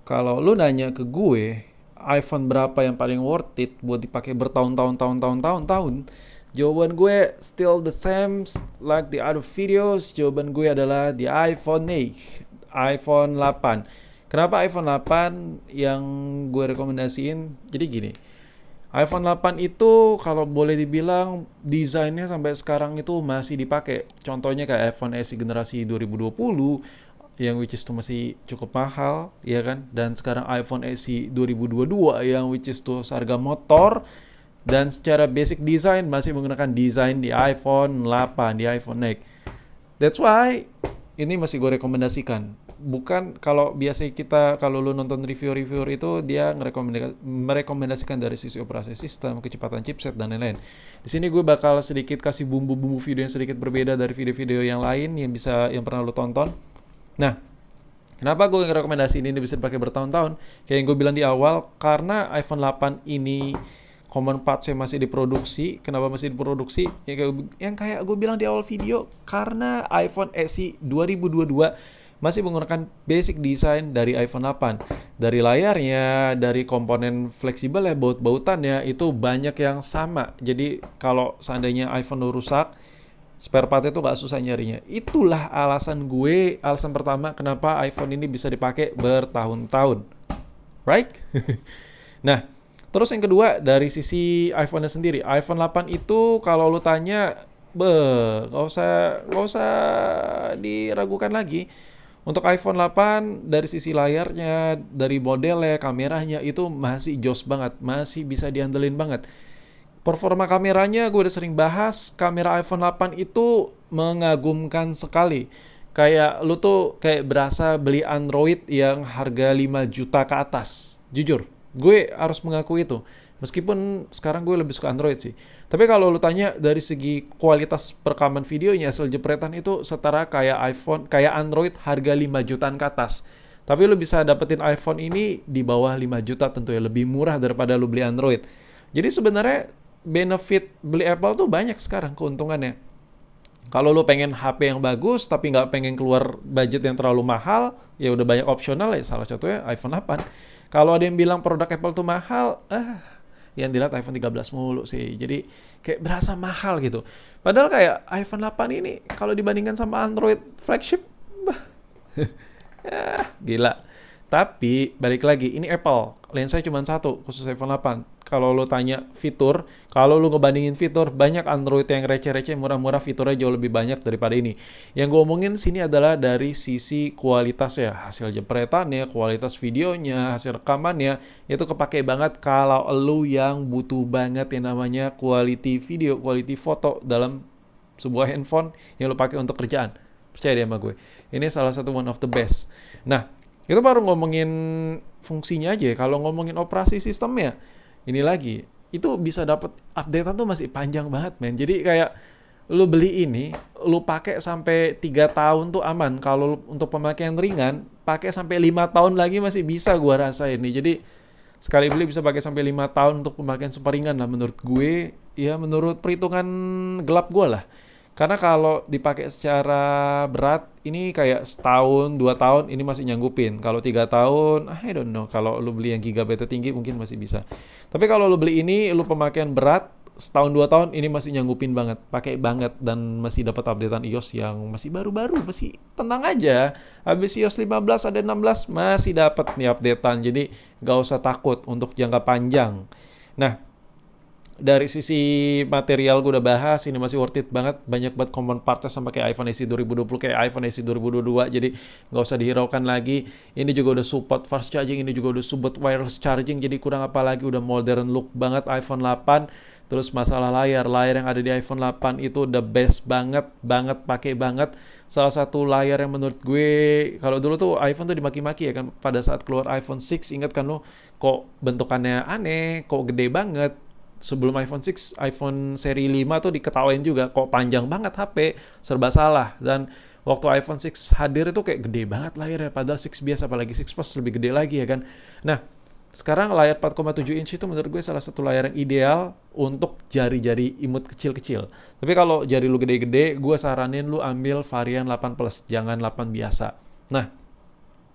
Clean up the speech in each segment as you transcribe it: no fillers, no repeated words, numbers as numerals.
Kalau lu nanya ke gue, iPhone berapa yang paling worth it buat dipakai bertahun-tahun, tahun-tahun, jawaban gue still the same like the other videos. Jawaban gue adalah the iPhone 8, iPhone 8. Kenapa iPhone 8 yang gue rekomendasiin? Jadi gini, iPhone 8 itu kalau boleh dibilang desainnya sampai sekarang itu masih dipakai. Contohnya kayak iPhone SE generasi 2020 yang which is itu masih cukup mahal, ya kan? Dan sekarang iPhone SE 2022 yang which is tuh harga motor, dan secara basic design masih menggunakan desain di iPhone 8, di iPhone X. That's why ini masih gue rekomendasikan. Bukan kalau biasa kita, kalau lu nonton reviewer itu dia merekomendasikan dari sisi operasi sistem, kecepatan chipset dan lain-lain. Di sini gue bakal sedikit kasih bumbu-bumbu video yang sedikit berbeda dari video-video yang lain yang pernah lu tonton. Nah, kenapa gue rekomendasi ini bisa dipakai bertahun-tahun? Kayak yang gue bilang di awal, karena iPhone 8 ini common parts-nya masih diproduksi. Kenapa masih diproduksi? Yang kayak gue bilang di awal video, karena iPhone SE 2022 masih menggunakan basic design dari iPhone 8. Dari layarnya, dari komponen fleksibel ya, baut-bautannya itu banyak yang sama. Jadi kalau seandainya iPhone rusak, spare part itu gak susah nyarinya. Itulah alasan pertama kenapa iPhone ini bisa dipakai bertahun-tahun. Right? Nah, terus yang kedua dari sisi iPhone-nya sendiri. iPhone 8 itu kalau lu tanya, gak usah diragukan lagi. Untuk iPhone 8 dari sisi layarnya, dari modelnya, kameranya itu masih jos banget, masih bisa diandelin banget. Performa kameranya gue udah sering bahas, kamera iPhone 8 itu mengagumkan sekali. Kayak lu tuh kayak berasa beli Android yang harga 5 juta ke atas. Jujur, gue harus mengaku itu. Meskipun sekarang gue lebih suka Android sih. Tapi kalau lu tanya dari segi kualitas perekaman videonya, hasil jepretan itu setara kayak iPhone, kayak Android harga 5 jutaan ke atas. Tapi lu bisa dapetin iPhone ini di bawah 5 juta tentu ya, lebih murah daripada lu beli Android. Jadi sebenarnya benefit beli Apple tuh banyak sekarang keuntungannya. Kalau lu pengen HP yang bagus tapi nggak pengen keluar budget yang terlalu mahal, ya udah banyak opsional ya, salah satunya iPhone 8. Kalau ada yang bilang produk Apple tuh mahal, yang dilihat iPhone 13 mulu sih. Jadi kayak berasa mahal gitu. Padahal kayak iPhone 8 ini kalau dibandingkan sama Android flagship, bah, gila. Tapi balik lagi, ini Apple, lensanya cuma satu khusus iPhone 8. Kalau lo tanya fitur, kalau lo ngebandingin fitur, banyak Android yang receh-receh, murah-murah, fiturnya jauh lebih banyak daripada ini. Yang gue omongin sini adalah dari sisi kualitas ya, hasil jepretannya, kualitas videonya, hasil rekamannya, itu kepake banget kalau lo yang butuh banget yang namanya quality video, quality foto dalam sebuah handphone yang lo pakai untuk kerjaan. Percaya deh sama gue. Ini salah satu one of the best. Nah, itu baru ngomongin fungsinya aja. Kalau ngomongin operasi sistemnya, ini lagi, itu bisa dapat updatean tuh masih panjang banget, men. Jadi kayak lu beli ini, lu pakai sampai 3 tahun tuh aman. Kalau untuk pemakaian ringan, pakai sampai 5 tahun lagi masih bisa gua rasa ini. Jadi sekali beli bisa pakai sampai 5 tahun untuk pemakaian super ringan lah menurut gue. Ya menurut perhitungan gelap gua lah. Karena kalau dipakai secara berat, ini kayak setahun, 2 tahun, ini masih nyanggupin. Kalau 3 tahun, I don't know. Kalau lu beli yang gigabyte tinggi, mungkin masih bisa. Tapi kalau lu beli ini, lu pemakaian berat, setahun 2 tahun, ini masih nyanggupin banget. Pakai banget, dan masih dapat updatean iOS yang masih baru-baru. Masih tenang aja. Habis iOS 15, ada 16, masih dapat nih updatean. Jadi, gak usah takut untuk jangka panjang. Nah, dari sisi material gue udah bahas, ini masih worth it banget, banyak banget common parts sama kayak iPhone SE 2020, kayak iPhone SE 2022, jadi nggak usah dihiraukan lagi. Ini juga udah support fast charging, ini juga udah support wireless charging, jadi kurang apa lagi, udah modern look banget iPhone 8. Terus masalah layar yang ada di iPhone 8 itu the best banget, pakai banget. Salah satu layar yang menurut gue, kalau dulu tuh iPhone tuh dimaki-maki ya kan, pada saat keluar iPhone 6, ingat kan lo, kok bentukannya aneh, kok gede banget. Sebelum iPhone 6, iPhone seri 5 tuh diketawain juga, kok panjang banget HP, serba salah. Dan waktu iPhone 6 hadir itu kayak gede banget layarnya, padahal 6 biasa, apalagi 6 Plus lebih gede lagi ya kan. Nah, sekarang layar 4,7 inch itu menurut gue salah satu layar yang ideal untuk jari-jari imut kecil-kecil. Tapi kalau jari lu gede-gede, gue saranin lu ambil varian 8 Plus, jangan 8 biasa. Nah,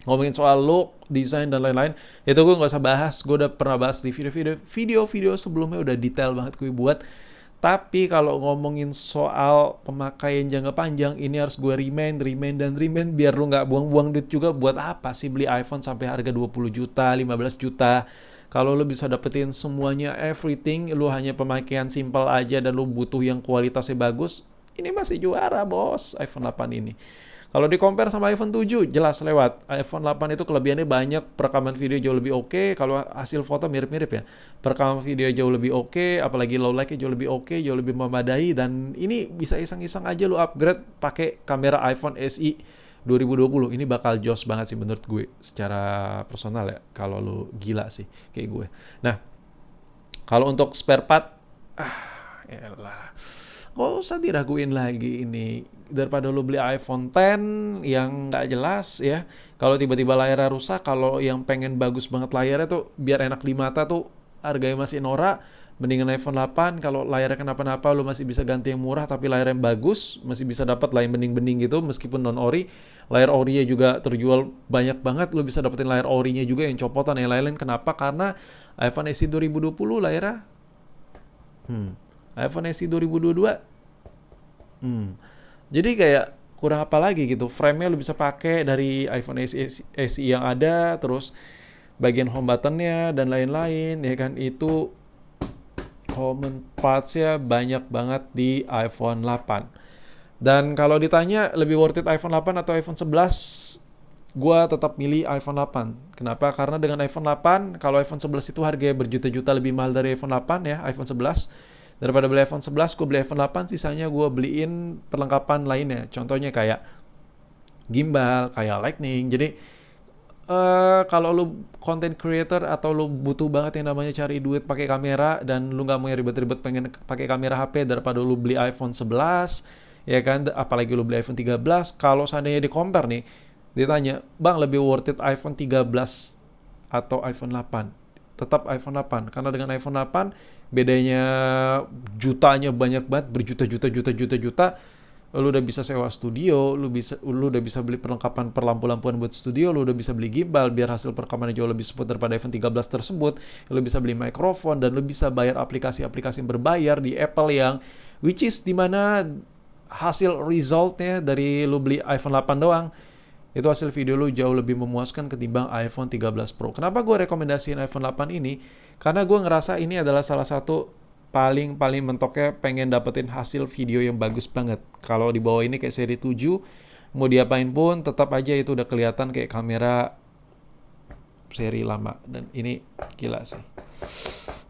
Ngomongin soal look, desain dan lain-lain, itu gue nggak usah bahas. Gue udah pernah bahas di video sebelumnya, udah detail banget gue buat. Tapi kalau ngomongin soal pemakaian jangka panjang, ini harus gue remind biar lu nggak buang-buang duit juga. Buat apa sih beli iPhone sampai harga 20 juta, 15 juta? Kalau lu bisa dapetin semuanya, everything, lu hanya pemakaian simple aja dan lu butuh yang kualitasnya bagus, ini masih juara bos, iPhone 8 ini. Kalau di compare sama iPhone 7, jelas lewat. iPhone 8 itu kelebihannya banyak, perekaman video jauh lebih oke, kalau hasil foto mirip-mirip ya. Perekaman video jauh lebih oke, apalagi low light-nya jauh lebih oke, jauh lebih memadai, dan ini bisa iseng-iseng aja lu upgrade pakai kamera iPhone SE 2020. Ini bakal jos banget sih menurut gue secara personal ya, kalau lu gila sih kayak gue. Nah, kalau untuk spare part, elah, gak usah diraguin lagi ini. Daripada lu beli iPhone X yang nggak jelas ya, kalau tiba-tiba layarnya rusak, kalau yang pengen bagus banget layarnya tuh biar enak di mata tuh harganya masih norak, mendingan iPhone 8. Kalau layarnya kenapa-napa lu masih bisa ganti yang murah tapi layar yang bagus, masih bisa dapat layar bening-bening gitu meskipun non ori. Layar orinya juga terjual banyak banget, lu bisa dapetin layar orinya juga yang copotan yang lain-lain. Kenapa? Karena iPhone SE 2020 layarnya iPhone SE 2022 jadi kayak kurang apa lagi gitu. Frame-nya lu bisa pakai dari iPhone SE yang ada, terus bagian home button-nya dan lain-lain ya kan, itu common parts-nya banyak banget di iPhone 8. Dan kalau ditanya lebih worth it iPhone 8 atau iPhone 11, gua tetap milih iPhone 8. Kenapa? Karena dengan iPhone 8, kalau iPhone 11 itu harganya berjuta-juta lebih mahal dari iPhone 8 ya, iPhone 11. Daripada beli iPhone 11, gue beli iPhone 8, sisanya gue beliin perlengkapan lainnya. Contohnya kayak gimbal, kayak lightning. Jadi kalau lu content creator atau lu butuh banget yang namanya cari duit pakai kamera dan lu nggak mau yang ribet-ribet pengen pakai kamera HP, daripada lu beli iPhone 11, ya kan? Apalagi lu beli iPhone 13. Kalau seandainya di compare nih, ditanya, bang lebih worth it iPhone 13 atau iPhone 8? Tetap iPhone 8, karena dengan iPhone 8 bedanya jutanya banyak banget, berjuta-juta, lu udah bisa sewa studio, lu udah bisa beli perlengkapan perlampu-lampuan buat studio, lu udah bisa beli gimbal biar hasil perekamannya jauh lebih smooth daripada iPhone 13 tersebut, lu bisa beli mikrofon, dan lu bisa bayar aplikasi-aplikasi yang berbayar di Apple yang which is dimana hasil resultnya dari lu beli iPhone 8 doang, itu hasil video lu jauh lebih memuaskan ketimbang iPhone 13 Pro. Kenapa gue rekomendasiin iPhone 8 ini? Karena gue ngerasa ini adalah salah satu paling mentoknya pengen dapetin hasil video yang bagus banget. Kalau di bawah ini kayak seri 7, mau diapain pun tetap aja itu udah kelihatan kayak kamera seri lama. Dan ini gila sih.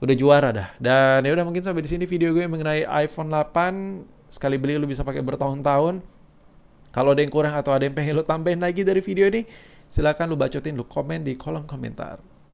Udah juara dah. Dan ya udah, mungkin sampai di sini video gue mengenai iPhone 8. Sekali beli lu bisa pakai bertahun-tahun. Kalau ada yang kurang atau ada yang pengen lu tambahin lagi dari video ini, silakan lu bacotin, lu komen di kolom komentar.